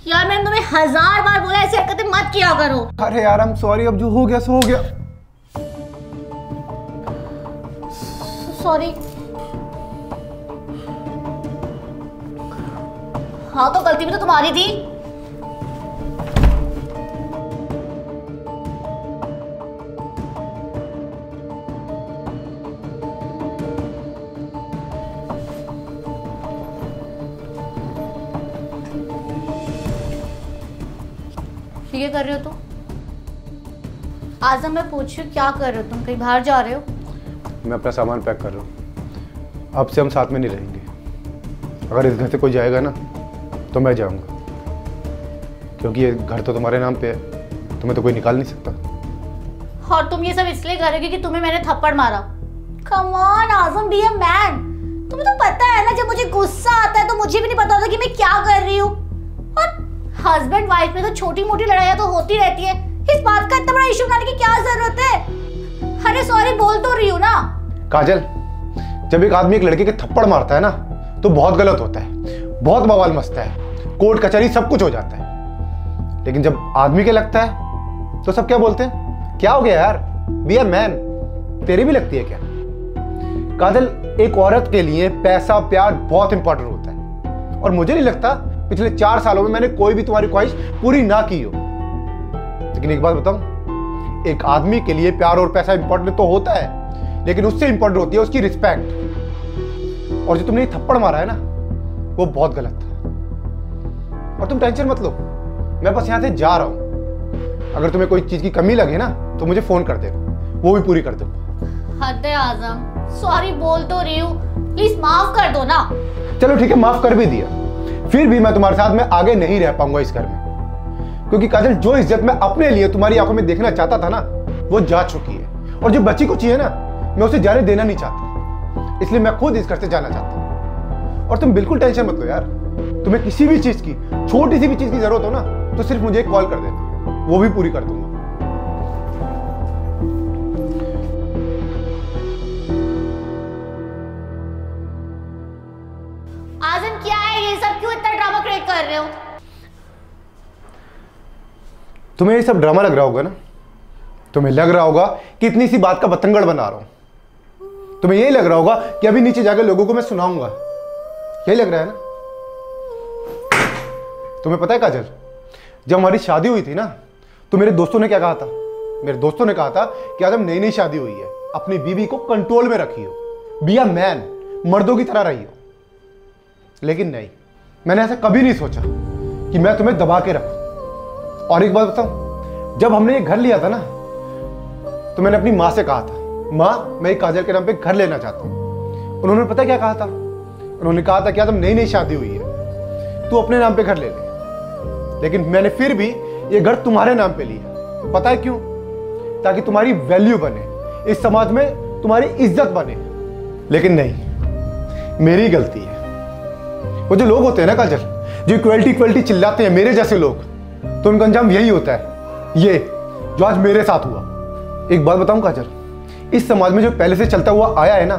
यार मैंने तुम्हें 1000 बार बोला ऐसी हरकतें मत किया करो। अरे यार आई एम सॉरी, अब जो हो गया सो हो गया। सॉरी। हाँ तो गलती भी तो तुम्हारी थी। ये कर रहे हो तुम? आजम मैं पूछ रही हूँ क्या कर रहे हो तुम? कहीं बाहर जा रहे हो? मैं अपना सामान पैक कर रहा हूँ। अब से हम साथ में नहीं रहेंगे। अगर इस घर से कोई जाएगा ना तो मैं जाऊँगा, क्योंकि ये घर तो तुम्हारे नाम पे है, तुम्हें तो कोई निकाल नहीं सकता। और तुम ये सब इसलिए कर रहे हो क्योंकि तुम्हें मैंने थप्पड़ मारा। Come on Azam, be a man. तुम्हें तो पता है ना, जब मुझे गुस्सा आता है तो मुझे भी नहीं पता होता कि मैं क्या कर रही हूँ। और हस्बैंड वाइफ में तो छोटी मोटी लड़ाइयाँ तो होती रहती है, इस बात का इतना बड़ा इशू बनाने की क्या जरूरत है? अरे सॉरी बोल तो रही हूँ ना। काजल, जब एक आदमी एक लड़के के थप्पड़ मारता है ना तो बहुत गलत होता है, बहुत बवाल मचता है, कोर्ट कचहरी सब कुछ हो जाता है। लेकिन जब आदमी के लगता है तो सब क्या बोलते हैं? क्या हो गया यार, बी अ मैन। तेरी भी लगती है क्या? काजल, एक औरत के लिए पैसा प्यार बहुत इंपॉर्टेंट होता है, और मुझे नहीं लगता पिछले 4 सालों में मैंने कोई भी तुम्हारी ख्वाहिश पूरी ना की हो। लेकिन एक बात बताऊं, एक आदमी के लिए प्यार और पैसा इंपॉर्टेंट तो होता है, लेकिन उससे इंपॉर्टेंट होती है उसकी रिस्पेक्ट। और जो तुमने थप्पड़ मारा है ना वो बहुत गलत था। और तुम टेंशन मत लो, मैं बस यहां से जा रहा हूं। अगर तुम्हें कोई चीज की कमी लगे ना तो मुझे फोन कर देना, वो भी पूरी कर दूंगा। हद है आजम, सॉरी बोल तो रही हूँ, प्लीज माफ कर दो ना। चलो ठीक है, माफ कर भी दिया। फिर भी मैं तुम्हारे साथ में आगे नहीं रह पाऊंगा इस घर में, क्योंकि काजल जो इज्जत मैं अपने लिए तुम्हारी आंखों में देखना चाहता था ना वो जा चुकी है, और जो बची कुछ है ना मैं उसे जाने देना नहीं चाहता। इसलिए मैं खुद इस घर से जाना चाहता हूँ। और तुम बिल्कुल टेंशन मत लो यार, तुम्हें किसी भी चीज की, छोटी सी भी चीज की जरूरत हो ना तो सिर्फ मुझे एक कॉल कर देना, वो भी पूरी कर दूंगा। आजम क्या है ये सब, क्यों इतना ड्रामा क्रिएट कर रहे हो? तुम्हें ये सब ड्रामा लग रहा होगा ना, तुम्हें लग रहा होगा कि इतनी सी बात का बतंगड़ बना रहा हूं। तुम्हें यही लग रहा होगा कि अभी नीचे जाकर लोगों को मैं सुनाऊंगा, यही लग रहा है ना? तुम्हें पता है काजल, जब हमारी शादी हुई थी ना तो मेरे दोस्तों ने क्या कहा था? मेरे दोस्तों ने कहा था कि आज हम नई नई शादी हुई है, अपनी बीवी को कंट्रोल में रखियो, बी अ मैन, मर्दों की तरह रहियो। लेकिन नहीं, मैंने ऐसा कभी नहीं सोचा कि मैं तुम्हें दबा के रखूं। और एक बात बताऊं, जब हमने ये घर लिया था ना तो मैंने अपनी माँ से कहा था, माँ मैं काजल के नाम पे घर लेना चाहता हूं। उन्होंने पता क्या कहा था? उन्होंने कहा था कि आज हम नई नई शादी हुई है, तू अपने नाम पे घर ले ले। लेकिन मैंने फिर भी ये घर तुम्हारे नाम पे लिया। पता है क्यों? ताकि तुम्हारी वैल्यू बने, इस समाज में तुम्हारी इज्जत बने। लेकिन नहीं, मेरी गलती है। वो जो लोग होते हैं ना काजल, जो इक्वलिटी इक्वलिटी चिल्लाते हैं, मेरे जैसे लोग, तो उनका अंजाम यही होता है, ये जो आज मेरे साथ हुआ। एक बात बताऊं काजल, इस समाज में जो पहले से चलता हुआ आया है ना,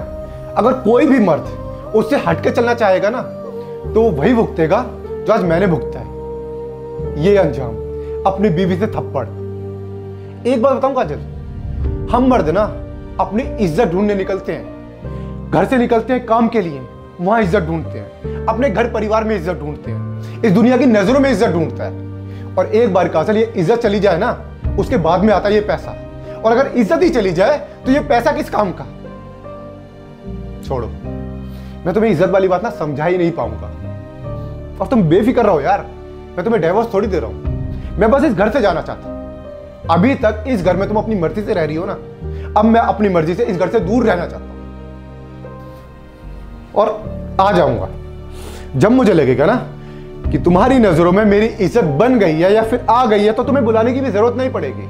अगर कोई भी मर्द उससे हटके चलना चाहेगा ना तो वो वही भुगतेगा जो आज मैंने भुगता है, ये अंजाम, अपनी बीवी से थप्पड़। एक बात बताऊं काजल, हम मर्द ना अपनी इज्जत ढूंढने निकलते हैं, घर से निकलते हैं काम के लिए, वहां इज्जत ढूंढते हैं, अपने घर परिवार में इज्जत ढूंढते हैं, इस दुनिया की नजरों में इज्जत ढूंढता है। और एक बार काजल ये इज्जत चली जाए ना, उसके बाद में आता है ये पैसा। और अगर इज्जत ही चली जाए तो ये पैसा किस काम का? छोड़ो, मैं तुम्हें इज्जत वाली बात ना समझा ही नहीं पाऊंगा। और तुम बेफिक्र रहो यार, मैं तुम्हें डिवोर्स थोड़ी दे रहा हूं, मैं बस इस घर से जाना चाहता हूं। अभी तक इस घर में तुम अपनी मर्जी से रह रही हो ना, अब मैं अपनी मर्जी से इस घर से दूर रहना चाहता हूं। और आ जाऊंगा जब मुझे लगेगा ना कि तुम्हारी नजरों में मेरी इज्जत बन गई है या फिर आ गई है, तो तुम्हें बुलाने की भी जरूरत नहीं पड़ेगी,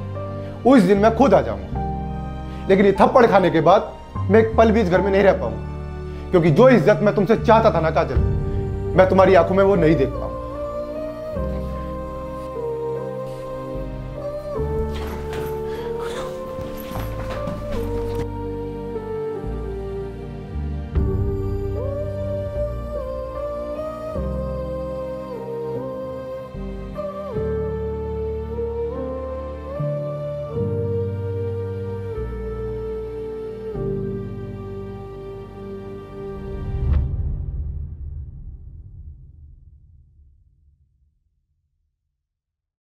उस दिन मैं खुद आ जाऊंगा। लेकिन ये थप्पड़ खाने के बाद मैं एक पल भी इस घर में नहीं रह पाऊंगा, क्योंकि जो इज्जत मैं तुमसे चाहता था ना काजल, मैं तुम्हारी आंखों में वो नहीं देख पाऊंगा।